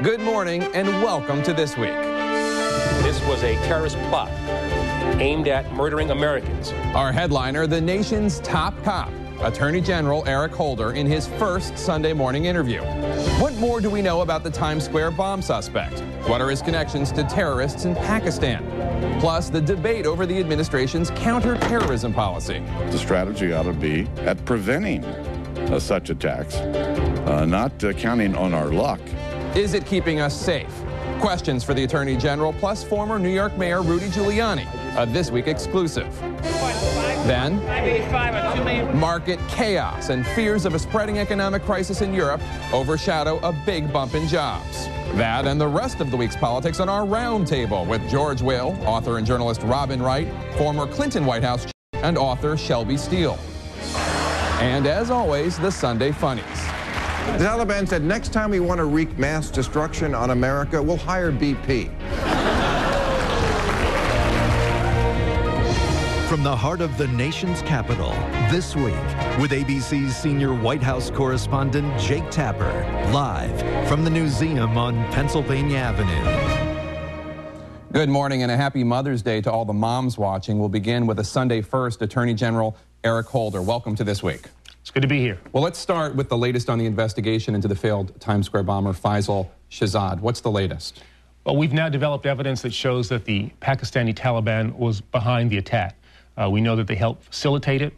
Good morning and welcome to This Week. This was a terrorist plot aimed at murdering Americans. Our headliner, the nation's top cop, Attorney General Eric Holder, in his first Sunday morning interview. What more do we know about the Times Square bomb suspect? What are his connections to terrorists in Pakistan? Plus, the debate over the administration's counterterrorism policy. The strategy ought to be at preventing such attacks, not counting on our luck. Is it keeping us safe? Questions for the Attorney General, plus former New York Mayor Rudy Giuliani, a This Week exclusive. Then, market chaos and fears of a spreading economic crisis in Europe overshadow a big bump in jobs. That and the rest of the week's politics on our roundtable with George Will, author and journalist Robin Wright, former Clinton White House chief, and author Shelby Steele. And as always, the Sunday Funnies. The Taliban said next time we want to wreak mass destruction on America, we'll hire BP. From the heart of the nation's capital, This Week, with ABC's senior White House correspondent Jake Tapper, live from the Newseum on Pennsylvania Avenue. Good morning and a happy Mother's Day to all the moms watching. We'll begin with a Sunday first, Attorney General Eric Holder. Welcome to This Week. It's good to be here. Well, let's start with the latest on the investigation into the failed Times Square bomber Faisal Shahzad. What's the latest? Well, we've now developed evidence that shows that the Pakistani Taliban was behind the attack. We know that they helped facilitate it.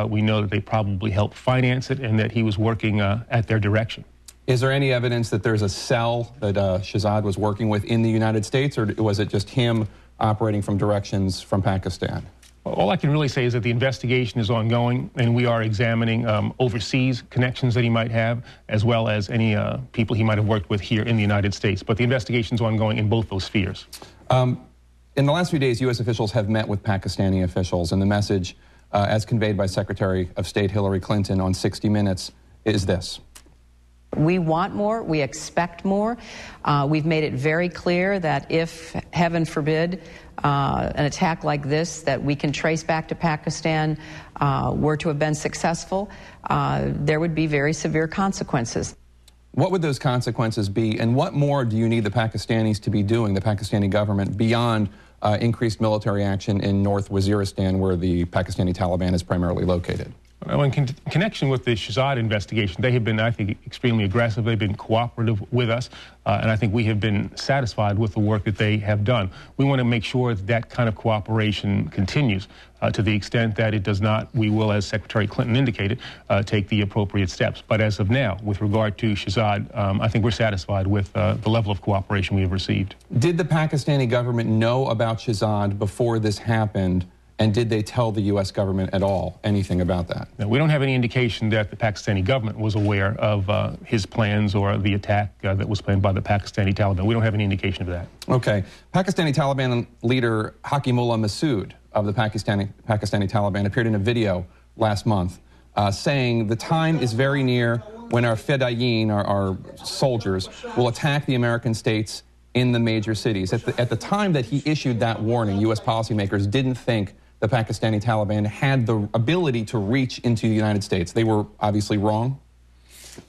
We know that they probably helped finance it and that he was working at their direction. Is there any evidence that there's a cell that Shahzad was working with in the United States, or was it just him operating from directions from Pakistan? All I can really say is that the investigation is ongoing, and we are examining overseas connections that he might have, as well as any people he might have worked with here in the United States. But the investigation is ongoing in both those spheres. In the last few days, U.S. officials have met with Pakistani officials, and the message, as conveyed by Secretary of State Hillary Clinton on 60 Minutes, is this. We want more. We expect more. We've made it very clear that if, heaven forbid, an attack like this that we can trace back to Pakistan were to have been successful, there would be very severe consequences. What would those consequences be, and what more do you need the Pakistanis to be doing, the Pakistani government, beyond increased military action in North Waziristan, where the Pakistani Taliban is primarily located? Well, in connection with the Shahzad investigation, they have been, I think, extremely aggressive. They've been cooperative with us, and I think we have been satisfied with the work that they have done. We want to make sure that that kind of cooperation continues. To the extent that it does not, we will, as Secretary Clinton indicated, take the appropriate steps. But as of now, with regard to Shahzad, I think we're satisfied with the level of cooperation we have received. Did the Pakistani government know about Shahzad before this happened? And did they tell the U.S. government at all anything about that? No, we don't have any indication that the Pakistani government was aware of his plans or the attack that was planned by the Pakistani Taliban. We don't have any indication of that. Okay. Pakistani Taliban leader Hakimullah Masood of the Pakistani Taliban appeared in a video last month saying the time is very near when our fedayeen, our soldiers, will attack the American states in the major cities. At the time that he issued that warning, U.S. policymakers didn't think the Pakistani Taliban had the ability to reach into the United States. They were obviously wrong.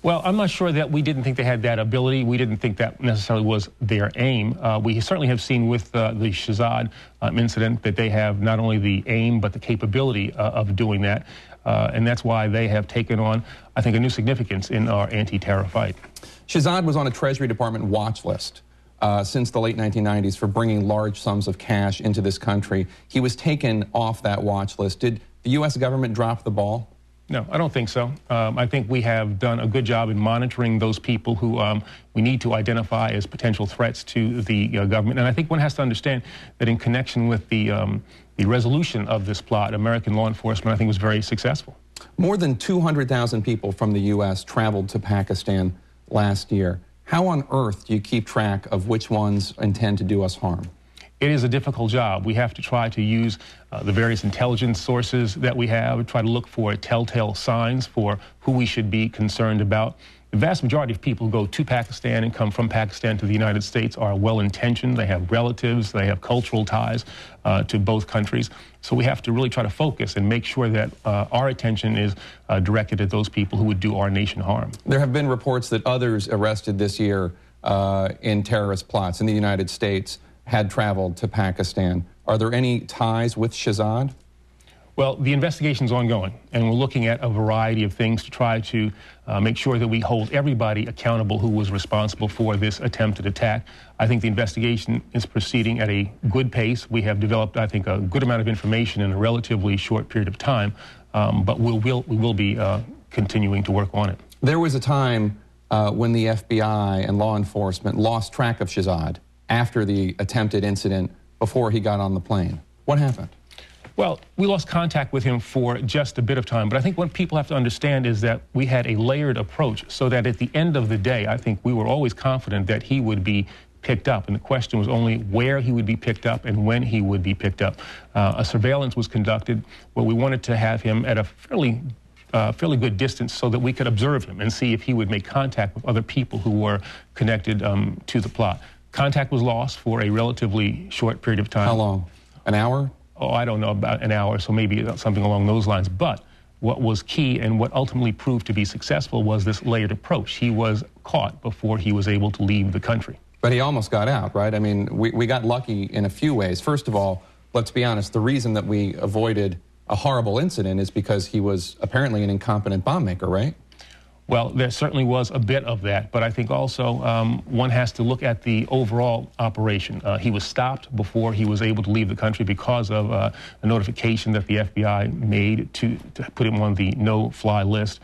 Well, I'm not sure that we didn't think they had that ability. We didn't think that necessarily was their aim. We certainly have seen with the Shahzad incident that they have not only the aim but the capability of doing that. And that's why they have taken on, I think, a new significance in our anti-terror fight. Shahzad was on a Treasury Department watch list since the late 1990s for bringing large sums of cash into this country. He was taken off that watch list. Did the U.S. government drop the ball? No, I don't think so. I think we have done a good job in monitoring those people who we need to identify as potential threats to the government. And I think one has to understand that in connection with the resolution of this plot, American law enforcement, I think, was very successful. More than 200,000 people from the U.S. traveled to Pakistan last year. How on earth do you keep track of which ones intend to do us harm? It is a difficult job. We have to try to use the various intelligence sources that we have, try to look for telltale signs for who we should be concerned about. The vast majority of people who go to Pakistan and come from Pakistan to the United States are well-intentioned. They have relatives. They have cultural ties to both countries. So we have to really try to focus and make sure that our attention is directed at those people who would do our nation harm. There have been reports that others arrested this year in terrorist plots in the United States had traveled to Pakistan. Are there any ties with Shahzad? Well, the investigation is ongoing, and we're looking at a variety of things to try to make sure that we hold everybody accountable who was responsible for this attempted attack. I think the investigation is proceeding at a good pace. We have developed, I think, a good amount of information in a relatively short period of time, but we will be continuing to work on it. There was a time when the FBI and law enforcement lost track of Shahzad after the attempted incident before he got on the plane. What happened? Well, we lost contact with him for just a bit of time, but I think what people have to understand is that we had a layered approach so that at the end of the day, I think we were always confident that he would be picked up, and the question was only where he would be picked up and when he would be picked up. A surveillance was conducted where we wanted to have him at a fairly good distance so that we could observe him and see if he would make contact with other people who were connected to the plot. Contact was lost for a relatively short period of time. How long? An hour? Oh, I don't know, about an hour, so maybe something along those lines. But what was key and what ultimately proved to be successful was this layered approach. He was caught before he was able to leave the country. But he almost got out, right? I mean, we got lucky in a few ways. First of all, let's be honest, the reason that we avoided a horrible incident is because he was apparently an incompetent bomb maker, right? Well, there certainly was a bit of that, but I think also one has to look at the overall operation. He was stopped before he was able to leave the country because of a notification that the FBI made to put him on the no-fly list.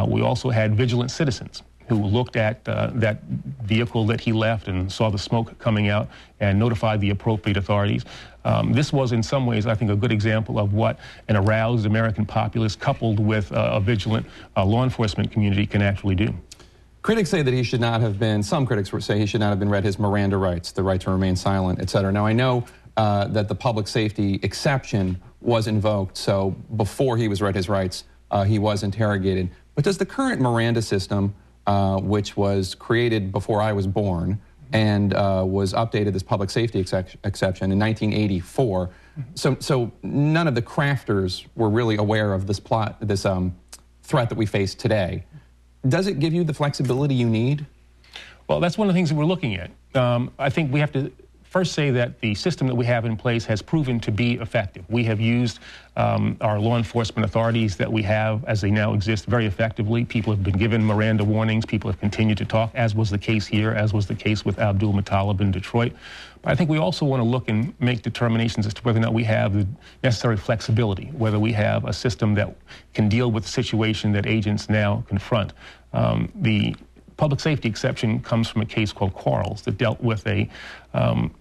We also had vigilant citizens who looked at that vehicle that he left and saw the smoke coming out and notified the appropriate authorities. This was in some ways, I think, a good example of what an aroused American populace coupled with a vigilant law enforcement community can actually do. Critics say that he should not have been, some critics would say he should not have been read his Miranda rights, the right to remain silent, et cetera. Now, I know that the public safety exception was invoked, so before he was read his rights, he was interrogated. But does the current Miranda system, which was created before I was born and was updated as public safety exception in 1984, so none of the crafters were really aware of this threat that we face today. Does it give you the flexibility you need? Well, that's one of the things that we're looking at. I think we have to first say that the system that we have in place has proven to be effective. We have used our law enforcement authorities that we have as they now exist very effectively. People have been given Miranda warnings. People have continued to talk, as was the case here, as was the case with Abdul Muttalib in Detroit. But I think we also want to look and make determinations as to whether or not we have the necessary flexibility, whether we have a system that can deal with the situation that agents now confront. The public safety exception comes from a case called Quarles that dealt with the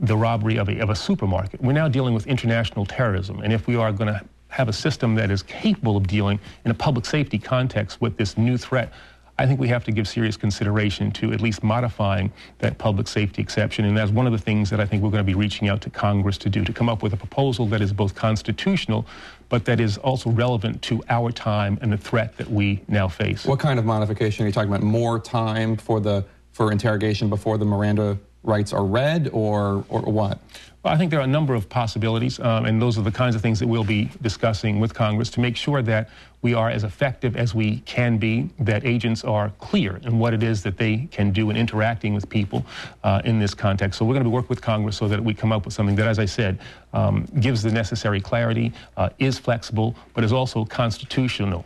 robbery of a supermarket. We're now dealing with international terrorism, and if we are going to have a system that is capable of dealing in a public safety context with this new threat, I think we have to give serious consideration to at least modifying that public safety exception, and that's one of the things that I think we're going to be reaching out to Congress to do, to come up with a proposal that is both constitutional, but that is also relevant to our time and the threat that we now face. What kind of modification are you talking about? More time for interrogation before the Miranda rights are read, or what? Well, I think there are a number of possibilities, and those are the kinds of things that we'll be discussing with Congress to make sure that we are as effective as we can be, that agents are clear in what it is that they can do in interacting with people in this context. So we're going to work with Congress so that we come up with something that, as I said, gives the necessary clarity, is flexible, but is also constitutional.